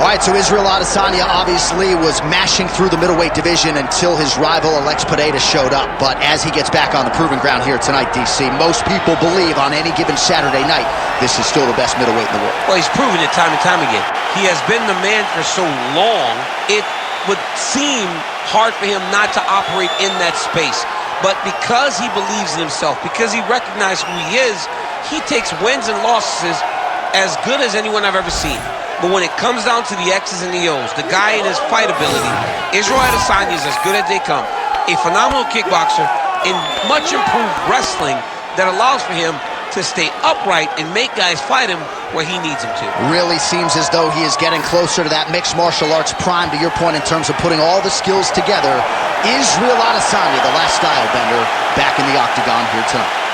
All right, so Israel Adesanya obviously was mashing through the middleweight division until his rival Alex Pereira showed up. But as he gets back on the proving ground here tonight, DC, most people believe on any given Saturday night, this is still the best middleweight in the world. Well, he's proven it time and time again. He has been the man for so long, it would seem hard for him not to operate in that space. But because he believes in himself, because he recognizes who he is, he takes wins and losses as good as anyone I've ever seen. But when it comes down to the X's and the O's, the guy in his fight ability, Israel Adesanya is as good as they come. A phenomenal kickboxer in much improved wrestling that allows for him to stay upright and make guys fight him where he needs them to. Really seems as though he is getting closer to that mixed martial arts prime, to your point, in terms of putting all the skills together. Israel Adesanya, the last style bender, back in the octagon here tonight.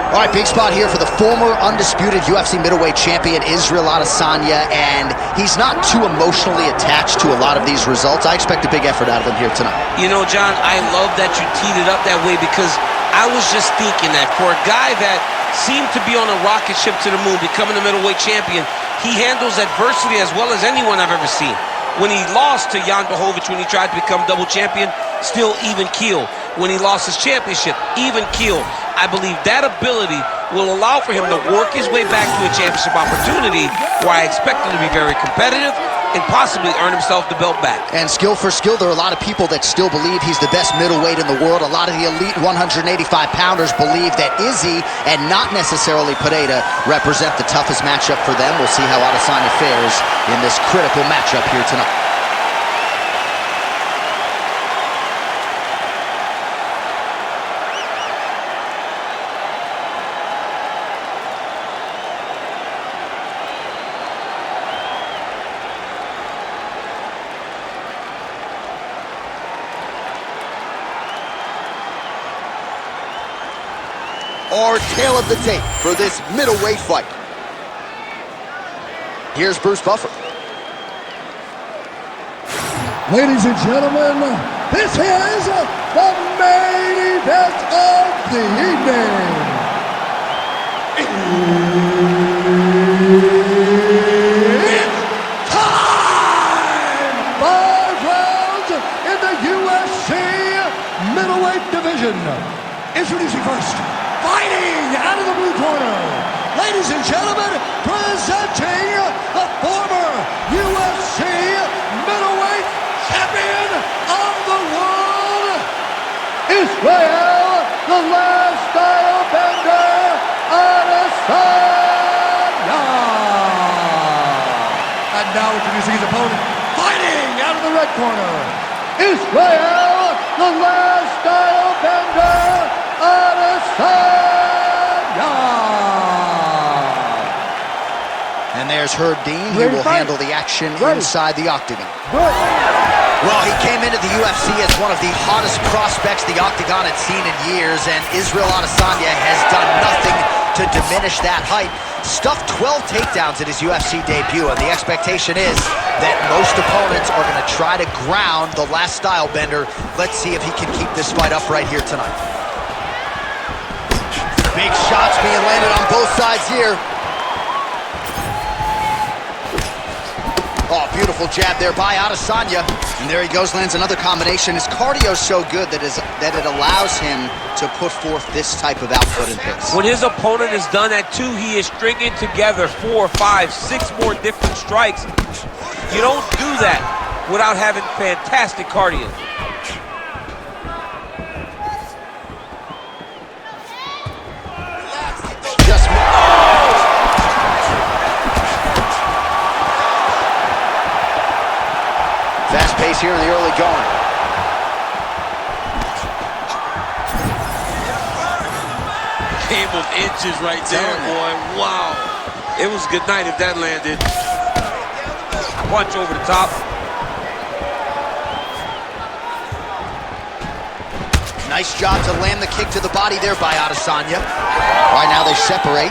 All right, big spot here for the former undisputed UFC middleweight champion, Israel Adesanya, and he's not too emotionally attached to a lot of these results. I expect a big effort out of him here tonight. You know, John, I love that you teed it up that way, because I was just thinking that for a guy that seemed to be on a rocket ship to the moon, becoming a middleweight champion, he handles adversity as well as anyone I've ever seen. When he lost to Jan Blachowicz, when he tried to become double champion, still even keel. When he lost his championship, even keel. I believe that ability will allow for him to work his way back to a championship opportunity, where I expect him to be very competitive and possibly earn himself the belt back. And skill for skill, there are a lot of people that still believe he's the best middleweight in the world. A lot of the elite 185-pounders believe that Izzy, and not necessarily Pereira, represent the toughest matchup for them. We'll see how Adesanya fares in this critical matchup here tonight. Our tale of the tape for this middleweight fight. Here's Bruce Buffer. Ladies and gentlemen, this is the main event of the evening. It's time! 5 rounds in the UFC middleweight division. Introducing first, fighting out of the blue corner, ladies and gentlemen, presenting the former UFC middleweight champion of the world, Israel, the last style bender, Adesanya. And now introducing his opponent, fighting out of the red corner, Israel, the last style bender, Adesanya. And there's Herb Dean. He will handle the action inside the octagon. Well, he came into the UFC as one of the hottest prospects the octagon had seen in years, and Israel Adesanya has done nothing to diminish that hype. Stuffed 12 takedowns in his UFC debut, and the expectation is that most opponents are going to try to ground the last style bender. Let's see if he can keep this fight up right here tonight. Big shots being landed on both sides here. Oh, beautiful jab there by Adesanya. And there he goes, lands another combination. His cardio is so good that it allows him to put forth this type of output and pace. When his opponent is done at 2, he is stringing together 4, 5, 6 more different strikes. You don't do that without having fantastic cardio. Fast pace here in the early going. game of inches right there, boy. Wow. It was good night if that landed. Punch over the top. Nice job to land the kick to the body there by Adesanya. All right, now they separate.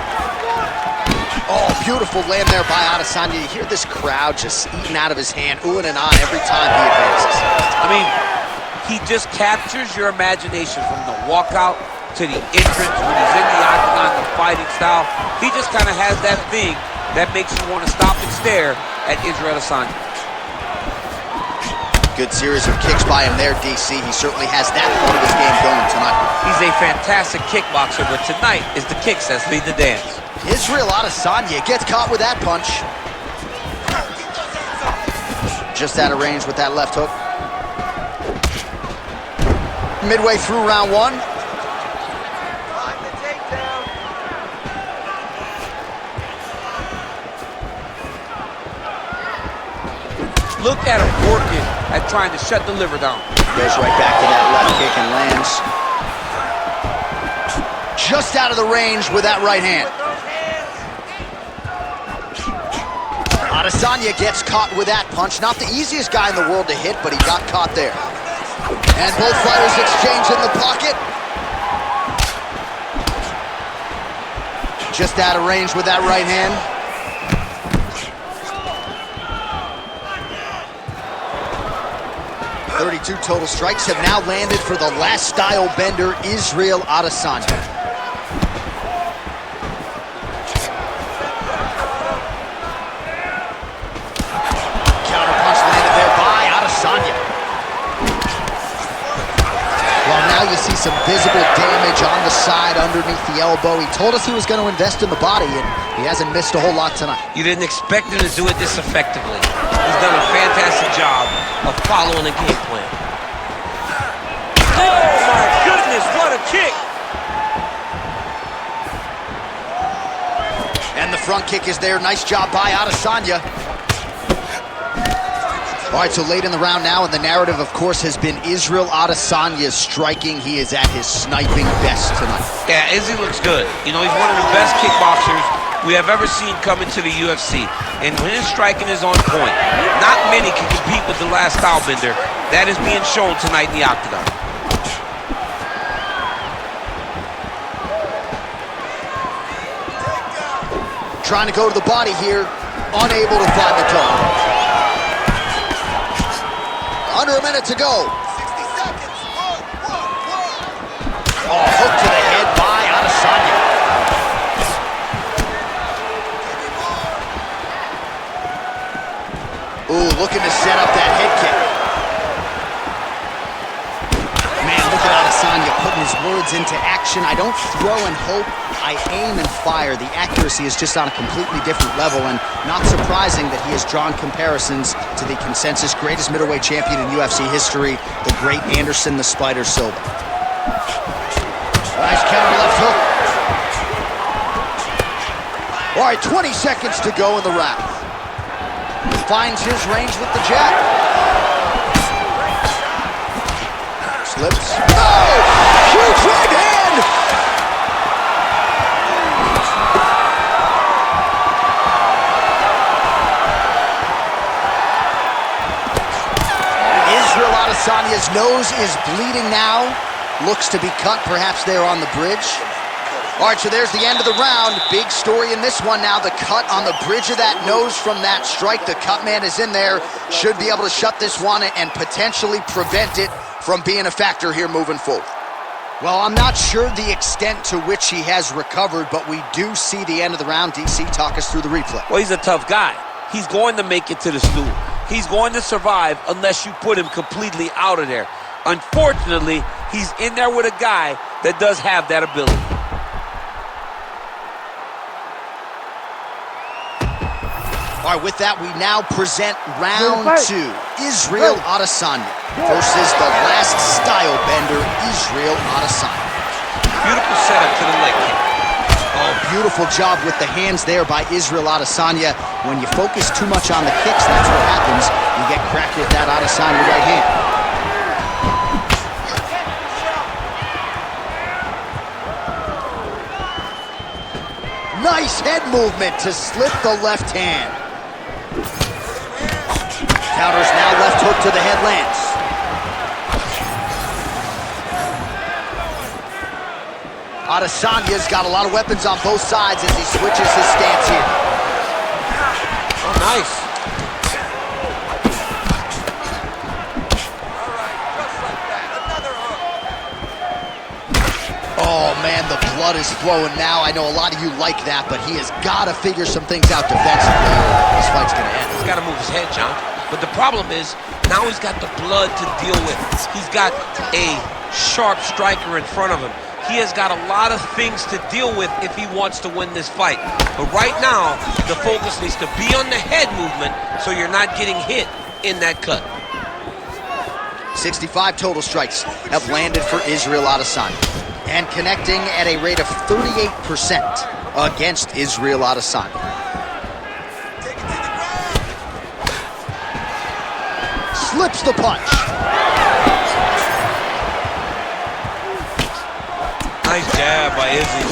Oh, beautiful land there by Adesanya. You hear this crowd just eating out of his hand, oohing and ahhing every time he advances. I mean, he just captures your imagination from the walkout to the entrance when he's in the octagon, the fighting style. He just kind of has that thing that makes you want to stop and stare at Israel Adesanya. Good series of kicks by him there, DC. He certainly has that part of his game going tonight. He's a fantastic kickboxer, but tonight is the kicks that lead the dance. Israel Adesanya gets caught with that punch. Just out of range with that left hook. Midway through round one. Look at him working at trying to shut the liver down. Goes right back to that left kick and lands. Just out of the range with that right hand. Adesanya gets caught with that punch. Not the easiest guy in the world to hit, but he got caught there. And both fighters exchange in the pocket. Just out of range with that right hand. .32 total strikes have now landed for the last style bender, Israel Adesanya. Counterpunch landed there by Adesanya. Well, now you see some visible damage on the side underneath the elbow. He told us he was going to invest in the body, and he hasn't missed a whole lot tonight. You didn't expect him to do it this effectively. He's done a fantastic job of following the game plan. Oh my goodness, what a kick! And the front kick is there. Nice job by Adesanya. All right, so late in the round now, and the narrative, of course, has been Israel Adesanya's striking. He is at his sniping best tonight. Yeah, Izzy looks good. You know, he's one of the best kickboxers we have ever seen come into the UFC. And when his striking is on point, not many can compete with the last style bender. That is being shown tonight in the octagon. Trying to go to the body here, unable to find the toe. Under a minute to go. 60 seconds. Oh, hook to the head by Adesanya. Ooh, looking to set up that head kick. Man, look at Adesanya putting his words into action. I don't throw and hope, I aim and fire. The accuracy is just on a completely different level, and not surprising that he has drawn comparisons to the consensus greatest middleweight champion in UFC history, the great Anderson the Spider Silva. Nice counter left hook. All right, 20 seconds to go in the round. Finds his range with the jab. Slips. Oh! Huge right hand! Israel Adesanya's nose is bleeding now. Looks to be cut, perhaps there on the bridge. All right, so there's the end of the round. Big story in this one now. The cut on the bridge of that nose from that strike. The cut man is in there. Should be able to shut this one and potentially prevent it from being a factor here moving forward. Well, I'm not sure the extent to which he has recovered, but we do see the end of the round. DC, talk us through the replay. Well, he's a tough guy. He's going to make it to the stool. He's going to survive unless you put him completely out of there. Unfortunately, he's in there with a guy that does have that ability. All right, with that, we now present round two. Israel Adesanya versus the last style bender, Israel Adesanya. Beautiful setup to the leg kick. Oh, beautiful job with the hands there by Israel Adesanya. When you focus too much on the kicks, that's what happens. You get cracked with that Adesanya right hand. Nice head movement to slip the left hand. Counters now, left hook to the head lands. Adesanya's got a lot of weapons on both sides as he switches his stance here. Oh, nice. Oh, man, the blood is flowing now. I know a lot of you like that, but he has got to figure some things out defensively. This fight's going to end. He's got to move his head, John. But the problem is, now he's got the blood to deal with. He's got a sharp striker in front of him. He has got a lot of things to deal with if he wants to win this fight. But right now, the focus needs to be on the head movement so you're not getting hit in that cut. 65 total strikes have landed for Israel Adesanya, and connecting at a rate of 38% against Israel Adesanya. Slips the punch. Nice jab by Izzy.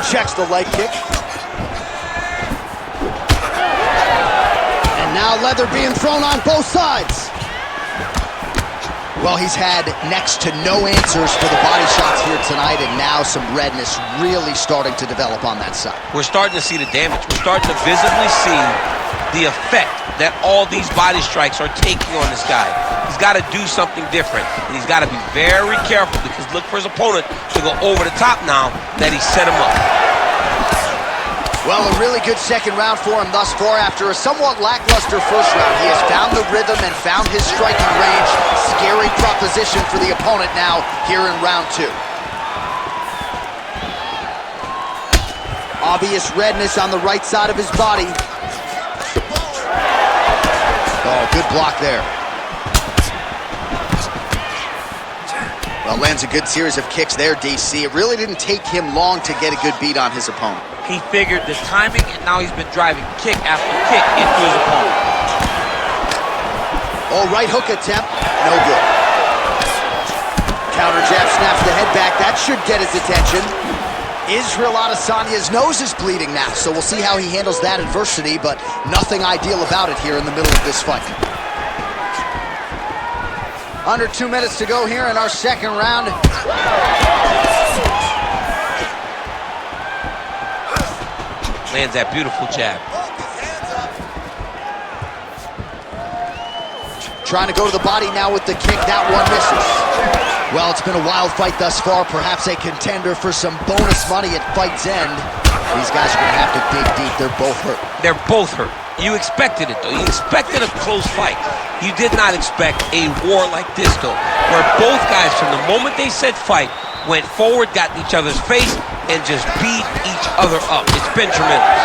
Checks the leg kick. And now leather being thrown on both sides. Well, he's had next to no answers for the body shots here tonight, and now some redness really starting to develop on that side. We're starting to see the damage. We're starting to visibly see the effect that all these body strikes are taking on this guy. He's got to do something different, and he's got to be very careful because look for his opponent to go over the top now that he set him up. Well, a really good second round for him thus far. After a somewhat lackluster first round, he has found the rhythm and found his striking range. Scary proposition for the opponent now here in round two. Obvious redness on the right side of his body. Oh, good block there. Well, lands a good series of kicks there, DC. It really didn't take him long to get a good beat on his opponent. He figured the timing, and now he's been driving kick after kick into his opponent. Oh, right hook attempt, no good. Counter jab snaps the head back. That should get his attention. Israel Adesanya's nose is bleeding now, so we'll see how he handles that adversity, but nothing ideal about it here in the middle of this fight. Under 2 minutes to go here in our second round. Lands that beautiful jab. Trying to go to the body now with the kick. That one misses. Well, it's been a wild fight thus far. Perhaps a contender for some bonus money at fight's end. These guys are going to have to dig deep. They're both hurt. They're both hurt. You expected it, though. You expected a close fight. You did not expect a war like this, though, where both guys, from the moment they said fight, went forward, got in each other's face, and just beat each other up. It's been tremendous.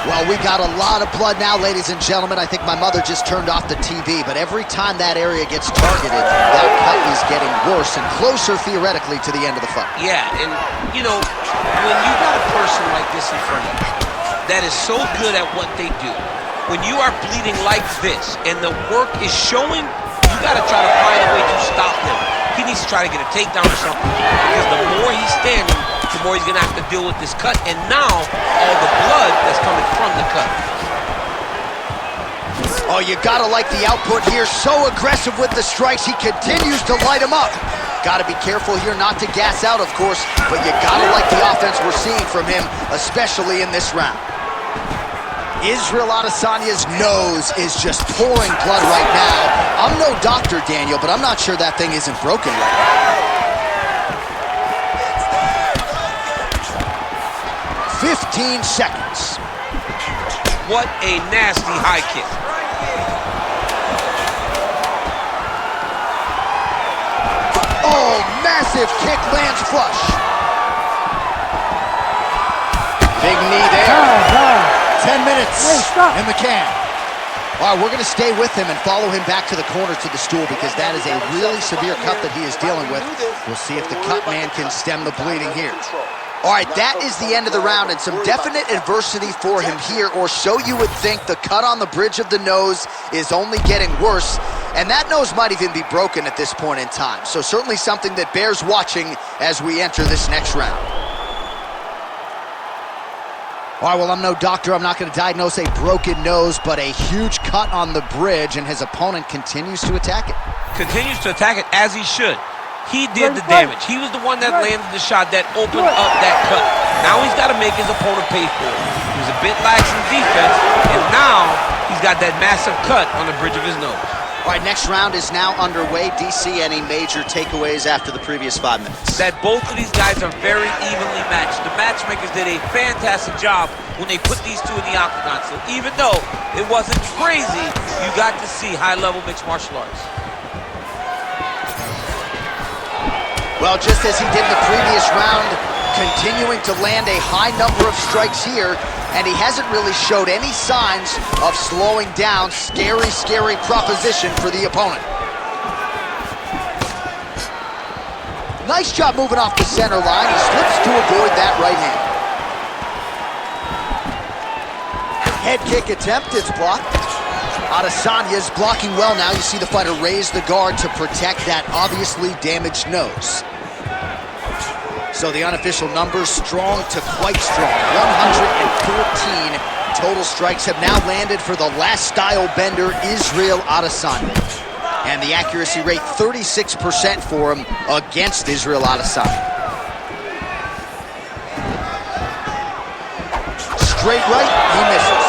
Well, we got a lot of blood now, ladies and gentlemen. I think my mother just turned off the TV, but every time that area gets targeted, that cut is getting worse and closer, theoretically, to the end of the fight. Yeah, and, you know, when you got a person like this in front of you that is so good at what they do, when you are bleeding like this and the work is showing, you got to try to find a way to stop him. He needs to try to get a takedown or something, because the more he's standing, the more he's going to have to deal with this cut, and now all the blood that's coming from the cut. Oh, you got to like the output here. So aggressive with the strikes. He continues to light him up. Got to be careful here not to gas out, of course, but you got to like the offense we're seeing from him, especially in this round. Israel Adesanya's nose is just pouring blood right now. I'm no doctor, Daniel, but I'm not sure that thing isn't broken right now. 15 seconds. What a nasty high kick. Oh, massive kick lands flush. Big knee there. 10 minutes in the can. All right, we're going to stay with him and follow him back to the corner to the stool, because that is a really severe cut that he is dealing with. We'll see if the cut man can stem the bleeding here. All right, that is the end of the round, and some definite adversity for him here, or so you would think. The cut on the bridge of the nose is only getting worse. And that nose might even be broken at this point in time. So certainly something that bears watching as we enter this next round. All right, well, I'm no doctor. I'm not going to diagnose a broken nose, but a huge cut on the bridge, and his opponent continues to attack it. Continues to attack it as he should. He did the damage. He was the one that landed the shot that opened up that cut. Now he's got to make his opponent pay for it. He was a bit lax in defense, and now he's got that massive cut on the bridge of his nose. All right, next round is now underway. DC, any major takeaways after the previous 5 minutes? That both of these guys are very evenly matched. The matchmakers did a fantastic job when they put these two in the octagon. So even though it wasn't crazy, you got to see high-level mixed martial arts. Well, just as he did in the previous round, continuing to land a high number of strikes here, and he hasn't really showed any signs of slowing down. Scary, scary proposition for the opponent. Nice job moving off the center line. He slips to avoid that right hand. Head kick attempt, it's blocked. Adesanya's blocking well now. You see the fighter raise the guard to protect that obviously damaged nose. So the unofficial numbers, strong to quite strong. 114 total strikes have now landed for the last style bender, Israel Adesanya. And the accuracy rate, 36% for him against Israel Adesanya. Straight right, he misses.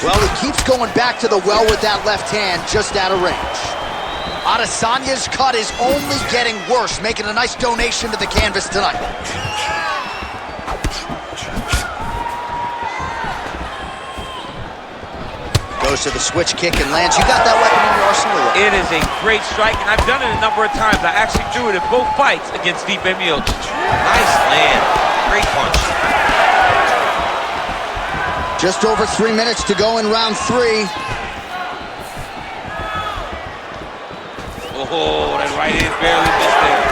Well, he keeps going back to the well with that left hand, just out of range. Adesanya's cut is only getting worse, making a nice donation to the canvas tonight. Goes to the switch kick and lands. You got that weapon in your arsenal? It is a great strike, and I've done it a number of times. I actually threw it in both fights against Stipe Miocic. Nice land. Great punch. Just over 3 minutes to go in round 3. Oh, that right hand barely missed it.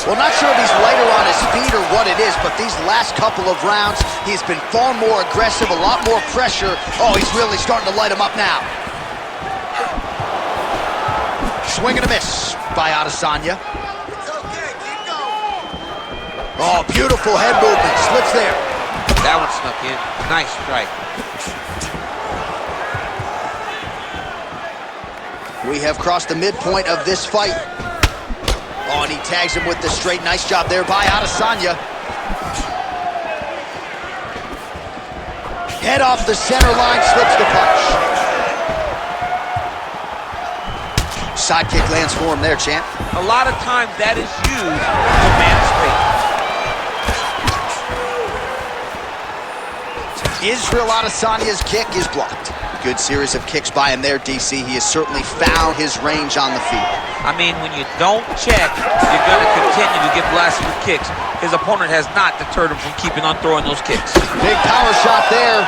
Well, not sure if he's lighter on his feet or what it is, but these last couple of rounds, he's been far more aggressive, a lot more pressure. Oh, he's really starting to light him up now. Swing and a miss by Adesanya. Oh, beautiful head movement, slips there. That one snuck in. Nice strike. We have crossed the midpoint of this fight. Oh, and he tags him with the straight. Nice job there by Adesanya. Head off the center line, slips the punch. Side kick lands for him there, champ. A lot of times that is used to man space. Israel Adesanya's kick is blocked. Good series of kicks by him there, DC. He has certainly found his range on the field. I mean, when you don't check, you're going to continue to get blasted with kicks. His opponent has not deterred him from keeping on throwing those kicks. Big power shot there.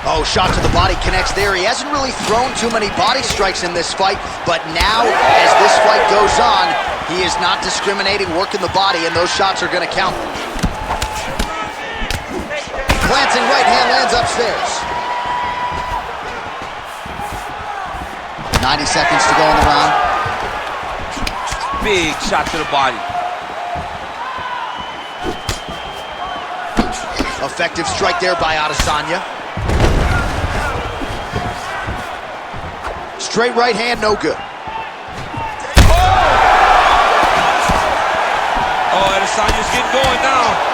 Oh, shot to the body connects there. He hasn't really thrown too many body strikes in this fight, but now, as this fight goes on, he is not discriminating, working the body, and those shots are going to count. Glancing right hand lands upstairs. 90 seconds to go in the round. Big shot to the body. Effective strike there by Adesanya. Straight right hand, no good. Oh, Adesanya's getting going now.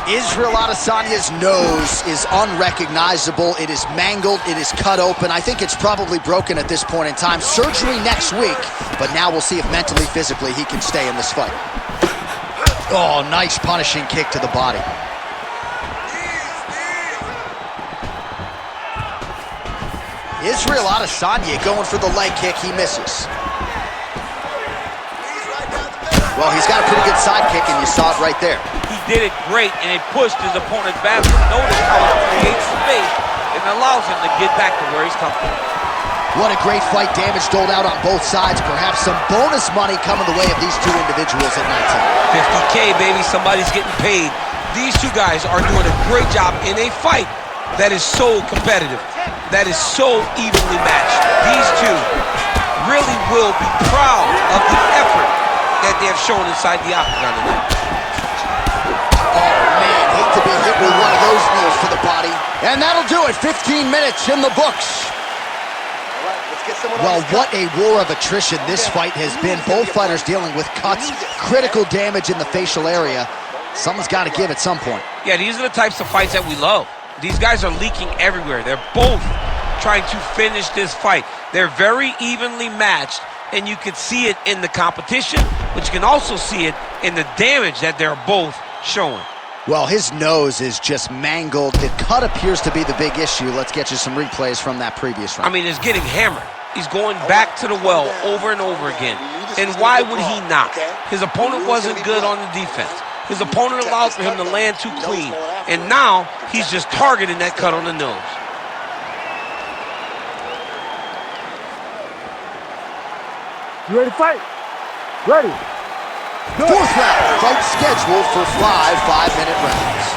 Israel Adesanya's nose is unrecognizable. It is mangled. It is cut open. I think it's probably broken at this point in time. Surgery next week, but now we'll see if mentally, physically, he can stay in this fight. Oh, nice punishing kick to the body. Israel Adesanya going for the leg kick. He misses. Well, he's got a pretty good side kick, and you saw it right there. He did it great, and it pushed his opponent back. Notice how it creates space and allows him to get back to where he's comfortable. What a great fight. Damage doled out on both sides. Perhaps some bonus money coming the way of these two individuals at night time. 50K, baby. Somebody's getting paid. These two guys are doing a great job in a fight that is so competitive, that is so evenly matched. These two really will be proud of the effort that they have shown inside the octagon tonight. Oh, man, hate to be hit with one of those knees to the body. And that'll do it. 15 minutes in the books. Well, what a war of attrition this fight has been. Both fighters dealing with cuts, critical damage in the facial area. Someone's got to give at some point. Yeah, these are the types of fights that we love. These guys are leaking everywhere. They're both trying to finish this fight. They're very evenly matched, and you can see it in the competition, but you can also see it in the damage that they're both showing. Well, his nose is just mangled. The cut appears to be the big issue. Let's get you some replays from that previous round. I mean, it's getting hammered. He's going back to the well over and over again. And why would he not? His opponent wasn't good on the defense. His opponent allowed for him to land too clean. And now he's just targeting that cut on the nose. You ready to fight? Ready. Fourth round, fight scheduled for 5 5-minute rounds.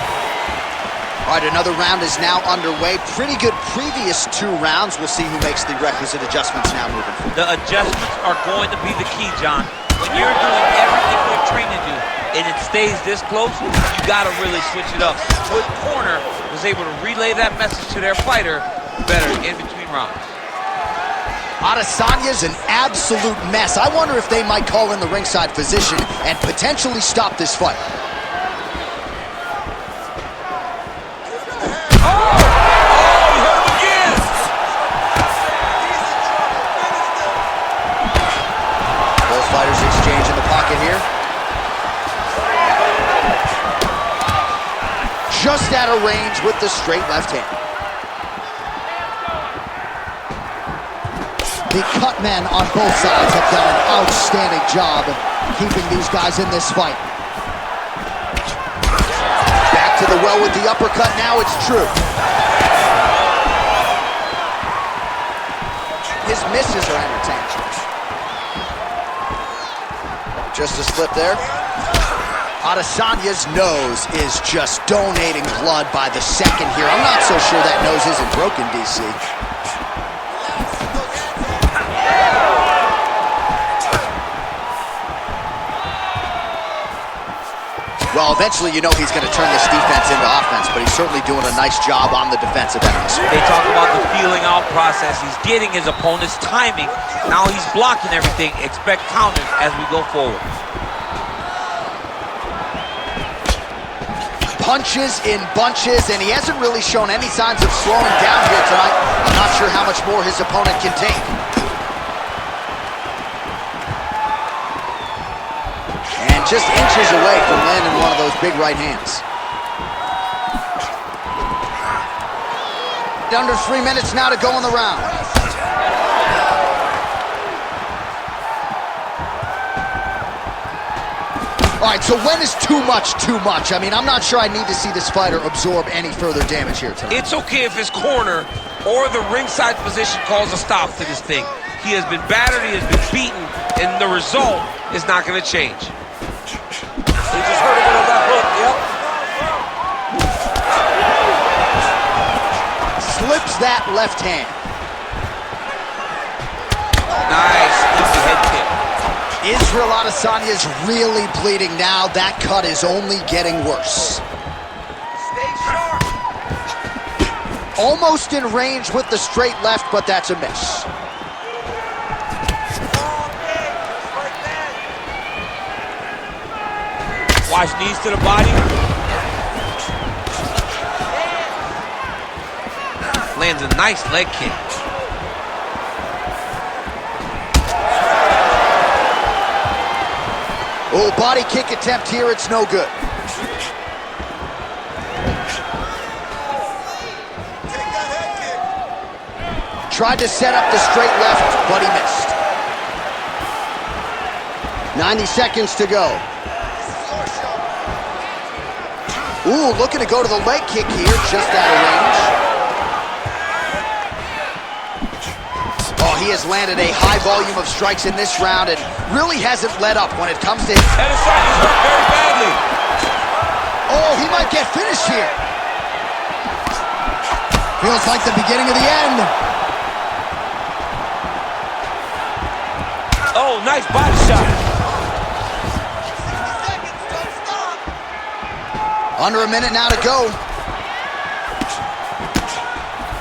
All right, another round is now underway. Pretty good previous 2 rounds. We'll see who makes the requisite adjustments now moving forward. The adjustments are going to be the key, John. When you're doing everything you're trained to do and it stays this close, you got to really switch it up. Good corner was able to relay that message to their fighter better in between rounds. Adesanya's an absolute mess. I wonder if they might call in the ringside physician and potentially stop this fight. Both fighters exchange in the pocket here. Just out of range with the straight left hand. The cut men on both sides have done an outstanding job keeping these guys in this fight. Back to the well with the uppercut. Now it's true. His misses are entertaining. Just a slip there. Adesanya's nose is just donating blood by the second here. I'm not so sure that nose isn't broken, DC. Well, eventually you know he's going to turn this defense into offense, but he's certainly doing a nice job on the defensive end. They talk about the feeling out process. He's getting his opponent's timing. Now he's blocking everything. Expect counters as we go forward. Punches in bunches, and he hasn't really shown any signs of slowing down here tonight. I'm not sure how much more his opponent can take. Just inches away from landing one of those big right hands. Under 3 minutes now to go in the round. All right, so when is too much too much? I mean, I'm not sure I need to see this fighter absorb any further damage here tonight. It's okay if his corner or the ringside position calls a stop to this thing. He has been battered, he has been beaten, and the result is not going to change. He just hurt him with a left hook, yep. Slips that left hand. Nice, easy head kick. Israel Adesanya's really bleeding now. That cut is only getting worse. Stay sharp. Almost in range with the straight left, but that's a miss. Watch knees to the body. Lands a nice leg kick. Oh, body kick attempt here, it's no good. Tried to set up the straight left, but he missed. 90 seconds to go. Ooh, looking to go to the leg kick here, just out of range. Oh, He has landed a high volume of strikes in this round and really hasn't let up when it comes to... Adesanya's hurt very badly. Oh, he might get finished here. Feels like the beginning of the end. Oh, nice body shot. Under a minute now to go.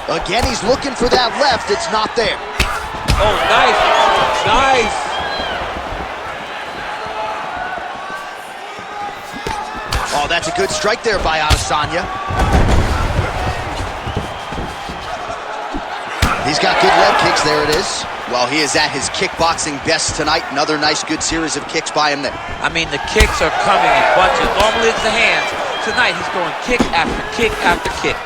Again, he's looking for that left. It's not there. Oh, nice. Nice. Oh, that's a good strike there by Adesanya. He's got good leg kicks. There it is. Well, he is at his kickboxing best tonight. Another nice, good series of kicks by him there. I mean, the kicks are coming in bunches. Normally it's the hands. Tonight, he's going kick after kick after kick.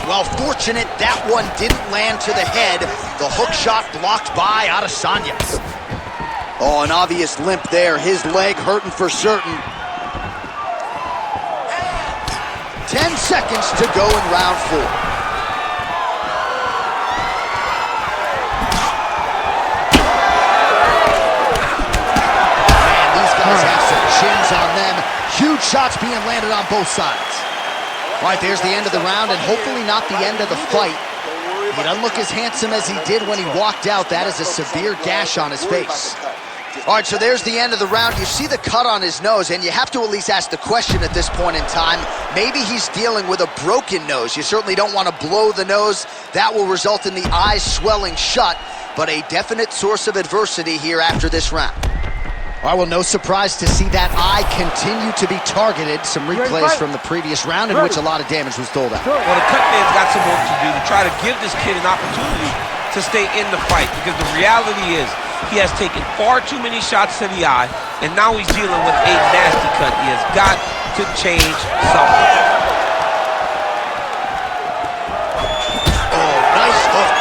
Well, fortunate that one didn't land to the head. The hook shot blocked by Adesanya. Oh, an obvious limp there. His leg hurting for certain. 10 seconds to go in round 4. Man, these guys have some chins on them. Huge shots being landed on both sides. All right, there's the end of the round, and hopefully not the end of the fight. He doesn't look as handsome as he did when he walked out. That is a severe gash on his face. All right, so there's the end of the round. You see the cut on his nose, and you have to at least ask the question at this point in time. Maybe he's dealing with a broken nose. You certainly don't want to blow the nose. That will result in the eyes swelling shut, but a definite source of adversity here after this round. All right, well, no surprise to see that eye continue to be targeted. Some replays from the previous round in which a lot of damage was doled out. Well, the cut man's got some work to do to try to give this kid an opportunity to stay in the fight, because the reality is he has taken far too many shots to the eye, and now he's dealing with a nasty cut. He has got to change something. Oh, nice hook.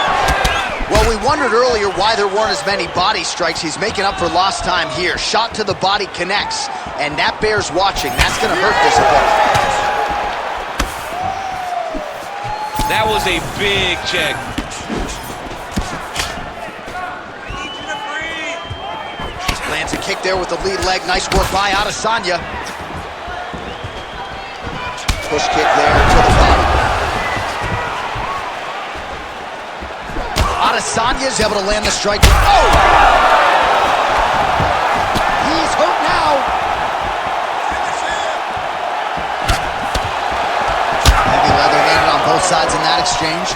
Well, we wondered earlier why there weren't as many body strikes. He's making up for lost time here. Shot to the body connects, and that bears watching. That's going to hurt this opponent. That was a big check. Lands a kick there with the lead leg. Nice work by Adesanya. Push kick there to the body. Adesanya's able to land the strike. Oh! He's hurt now. Heavy leather landed on both sides in that exchange.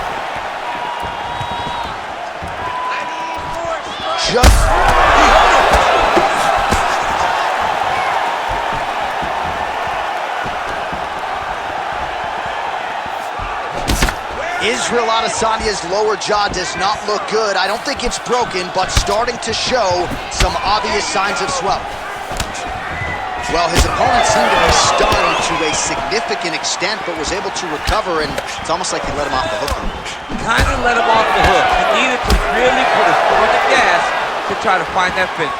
Israel Adesanya's lower jaw does not look good. I don't think it's broken, but starting to show some obvious signs of swelling. Well, his opponent seemed to be stunned to a significant extent, but was able to recover, and it's almost like he let him off the hook. Kind of let him off the hook. He needed to really put his foot on the gas to try to find that finish.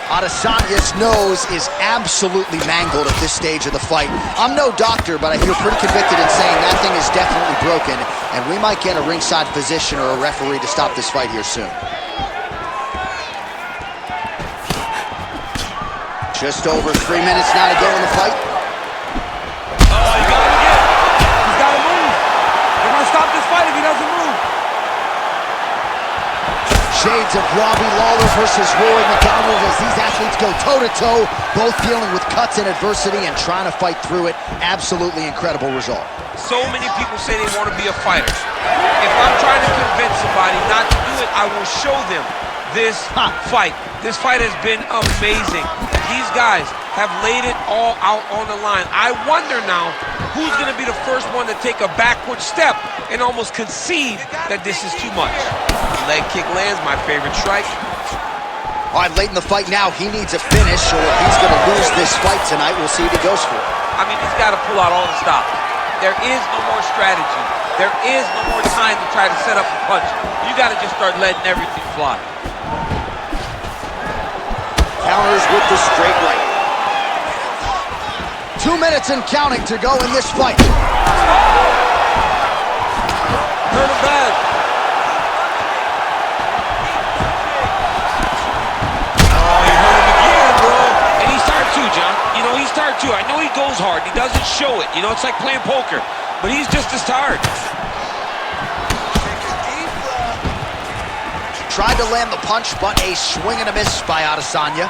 Adesanya's nose is absolutely mangled at this stage of the fight. I'm no doctor, but I feel pretty convicted in saying that thing is definitely broken, and we might get a ringside physician or a referee to stop this fight here soon. Just over 3 minutes now to go in the fight. Oh, you got him again. He's got to move. They're going to stop this fight if he doesn't move. Shades of Robbie Lawler versus Rory McDonald as these athletes go toe-to-toe, both dealing with cuts and adversity and trying to fight through it. Absolutely incredible result. So many people say they want to be a fighter. If I'm trying to convince somebody not to do it, I will show them this fight. This fight has been amazing. These guys have laid it all out on the line. I wonder now who's going to be the first one to take a backward step and almost concede that this is too much. Leg kick lands, my favorite strike. All right, late in the fight now, he needs a finish, or if he's going to lose this fight tonight, we'll see what he goes for. I mean, he's got to pull out all the stops. There is no more strategy. There is no more time to try to set up a punch. You got to just start letting everything fly. Counters with the straight right. 2 minutes and counting to go in this fight. Hurt him bad. show it. You know, it's like playing poker, but he's just as tired. Tried to land the punch, but a swing and a miss by Adesanya.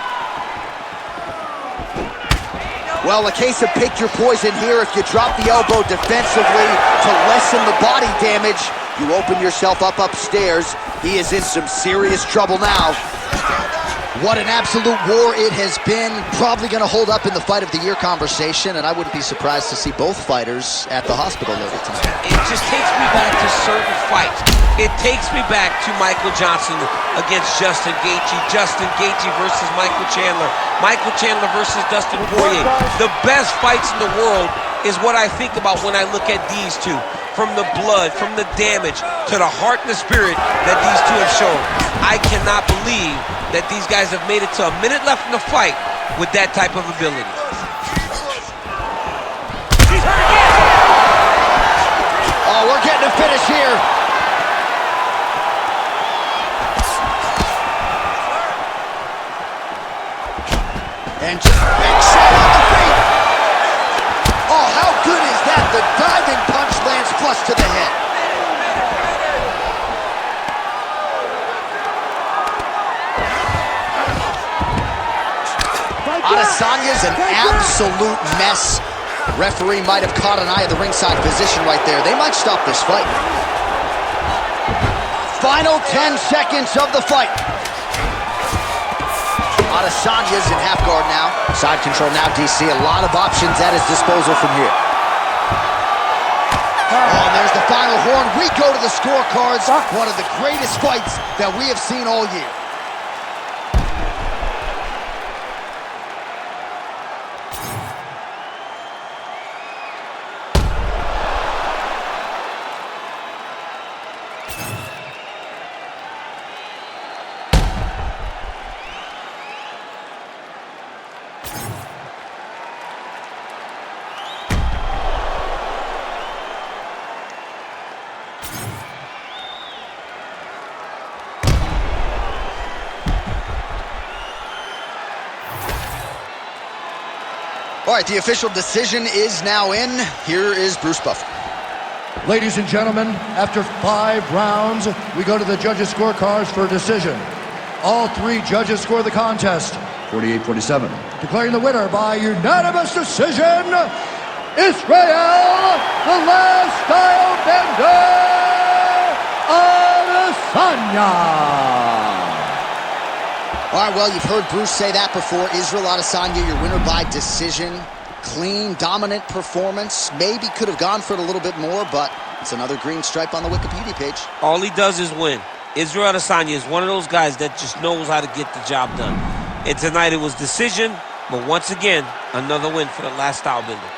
Well, a case of pick your poison here. If you drop the elbow defensively to lessen the body damage, you open yourself up upstairs. He is in some serious trouble now. What an absolute war it has been. Probably going to hold up in the fight of the year conversation, and I wouldn't be surprised to see both fighters at the hospital later tonight. It just takes me back to certain fights. It takes me back to Michael Johnson against Justin Gaethje, Justin Gaethje versus Michael Chandler, Michael Chandler versus Dustin Poirier. The best fights in the world is what I think about when I look at these two. From the blood, from the damage, to the heart and the spirit that these two have shown. I cannot believe that these guys have made it to a minute left in the fight with that type of ability. Oh, we're getting a finish here. And just set on the feet. Oh, how good is that? The diving punch lands flush to the head. Adesanya's an absolute mess. Referee might have caught an eye of the ringside position right there. They might stop this fight. Final 10 seconds of the fight. Adesanya's in half guard now. Side control now, DC. A lot of options at his disposal from here. Oh, and there's the final horn. We go to the scorecards. One of the greatest fights that we have seen all year. All right, the official decision is now in. Here is Bruce Buffer. Ladies and gentlemen, after 5 rounds, we go to the judges' scorecards for a decision. All 3 judges score the contest, 48-47. Declaring the winner by unanimous decision, Israel, the last style bender, Adesanya. All right, well, you've heard Bruce say that before. Israel Adesanya, your winner by decision. Clean, dominant performance. Maybe could have gone for it a little bit more, but it's another green stripe on the Wikipedia page. All he does is win. Israel Adesanya is one of those guys that just knows how to get the job done. And tonight it was decision, but once again, another win for the last style bender.